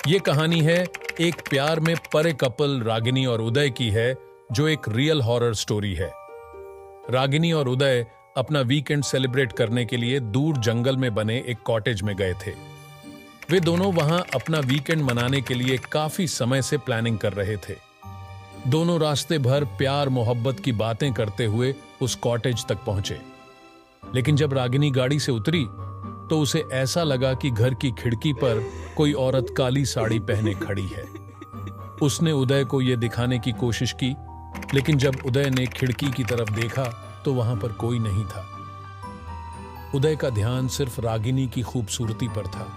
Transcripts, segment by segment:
ये कहानी है एक प्यार में परे कपल रागिनी और उदय की है, जो एक रियल हॉरर स्टोरी है। रागिनी और उदय अपना वीकेंड सेलिब्रेट करने के लिए दूर जंगल में बने एक कॉटेज में गए थे। वे दोनों वहां अपना वीकेंड मनाने के लिए काफी समय से प्लानिंग कर रहे थे। दोनों रास्ते भर प्यार मोहब्बत की बातें करते हुए उस कॉटेज तक पहुंचे। लेकिन जब रागिनी गाड़ी से उतरी तो उसे ऐसा लगा कि घर की खिड़की पर कोई औरत काली साड़ी पहने खड़ी है। उसने उदय को यह दिखाने की कोशिश की, लेकिन जब उदय ने खिड़की की तरफ देखा तो वहां पर कोई नहीं था। उदय का ध्यान सिर्फ रागिनी की खूबसूरती पर था।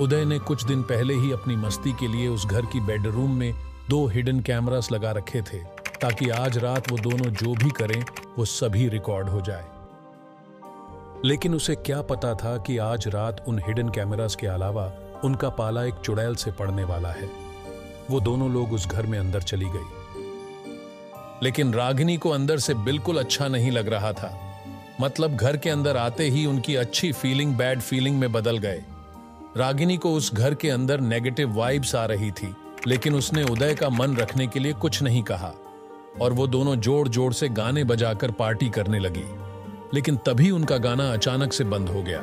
उदय ने कुछ दिन पहले ही अपनी मस्ती के लिए उस घर की बेडरूम में 2 हिडन कैमरास लगा रखे थे, ताकि आज रात वो दोनों जो भी करें वो सभी रिकॉर्ड हो जाए। लेकिन उसे क्या पता था कि आज रात उन हिडन कैमरास के अलावा उनका पाला एक चुड़ैल से पड़ने वाला है। वो दोनों लोग उस घर में अंदर चली गई। लेकिन रागिनी को अंदर से बिल्कुल अच्छा नहीं लग रहा था। मतलब घर के अंदर आते ही उनकी अच्छी फीलिंग बैड फीलिंग में बदल गए। रागिनी को उस घर के अंदर नेगेटिव वाइब्स आ रही थी, लेकिन उसने उदय का मन रखने के लिए कुछ नहीं कहा और वो दोनों जोर जोर से गाने बजाकर पार्टी करने लगी। लेकिन तभी उनका गाना अचानक से बंद हो गया।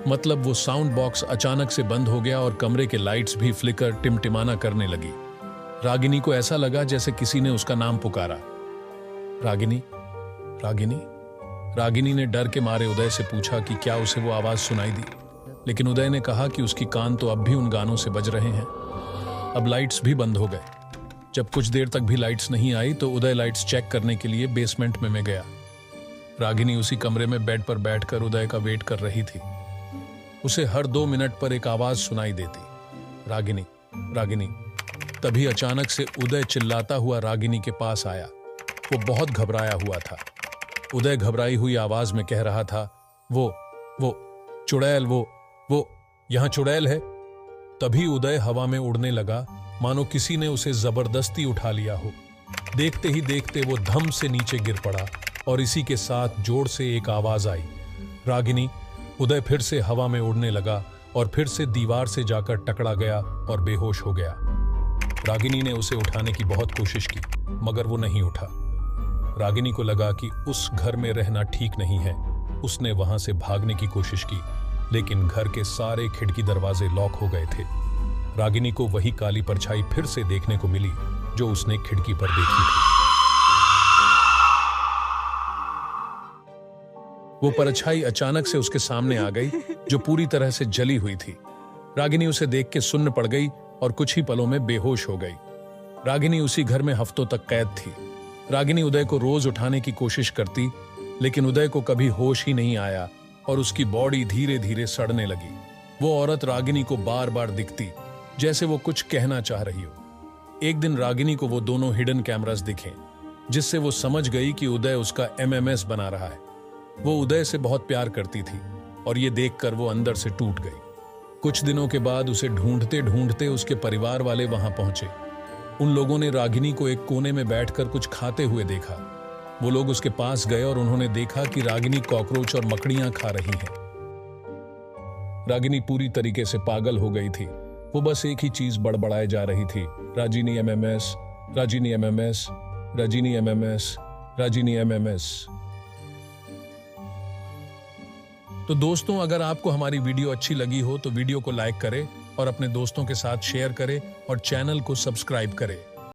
मतलब वो साउंड बॉक्स अचानक से बंद हो गया और कमरे के लाइट्स भी फ्लिकर टिमटिमाना करने लगी। रागिनी को ऐसा लगा जैसे किसी ने उसका नाम पुकारा, रागिनी, रागिनी। रागिनी ने डर के मारे उदय से पूछा कि क्या उसे वो आवाज सुनाई दी, लेकिन उदय ने कहा कि उसकी कान तो अब भी उन गानों से बज रहे हैं। अब लाइट्स भी बंद हो गए। जब कुछ देर तक भी लाइट्स नहीं आई तो उदय लाइट्स चेक करने के लिए बेसमेंट में गया। रागिनी उसी कमरे में बेड पर बैठकर उदय का वेट कर रही थी। उसे हर 2 मिनट पर एक आवाज सुनाई देती, रागिनी, रागिनी। तभी अचानक से उदय चिल्लाता हुआ रागिनी के पास आया। वो बहुत घबराया हुआ था। उदय घबराई हुई आवाज में कह रहा था, वो चुड़ैल, वो यहां चुड़ैल है। तभी उदय हवा में उड़ने लगा, मानो किसी ने उसे जबरदस्ती उठा लिया हो। देखते ही देखते वो धम से नीचे गिर पड़ा और इसी के साथ जोर से एक आवाज आई, रागिनी। उदय फिर से हवा में उड़ने लगा और फिर से दीवार से जाकर टकरा गया और बेहोश हो गया। रागिनी ने उसे उठाने की बहुत कोशिश की, मगर वो नहीं उठा। रागिनी को लगा कि उस घर में रहना ठीक नहीं है। उसने वहां से भागने की कोशिश की, लेकिन घर के सारे खिड़की दरवाजे लॉक हो गए थे। रागिनी को वही काली परछाई फिर से देखने को मिली जो उसने खिड़की पर देखी थी। वो परछाई अचानक से उसके सामने आ गई, जो पूरी तरह से जली हुई थी। रागिनी उसे देख के सुन्न पड़ गई और कुछ ही पलों में बेहोश हो गई। रागिनी उसी घर में हफ्तों तक कैद थी। रागिनी उदय को रोज उठाने की कोशिश करती, लेकिन उदय को कभी होश ही नहीं आया और उसकी बॉडी धीरे धीरे सड़ने लगी। वो औरत रागिनी को बार बार दिखती, जैसे वो कुछ कहना चाह रही हो। एक दिन रागिनी को वो दोनों हिडन कैमरास दिखे, जिससे वो समझ गई कि उदय उसका MMS बना रहा है। वो उदय से बहुत प्यार करती थी और ये देखकर वो अंदर से टूट गई। कुछ दिनों के बाद उसे ढूंढते ढूंढते उसके परिवार वाले वहां पहुंचे। उन लोगों ने रागिनी को एक कोने में बैठकर कुछ खाते हुए देखा। वो लोग उसके पास गए और उन्होंने देखा कि रागिनी कॉकरोच और मकड़ियां खा रही है। रागिनी पूरी तरीके से पागल हो गई थी। वो बस एक ही चीज बड़बड़ाए जा रही थी, Ragini MMS, Ragini MMS, Ragini MMS, Ragini MMS। तो दोस्तों, अगर आपको हमारी वीडियो अच्छी लगी हो तो वीडियो को लाइक करें और अपने दोस्तों के साथ शेयर करें और चैनल को सब्सक्राइब करें।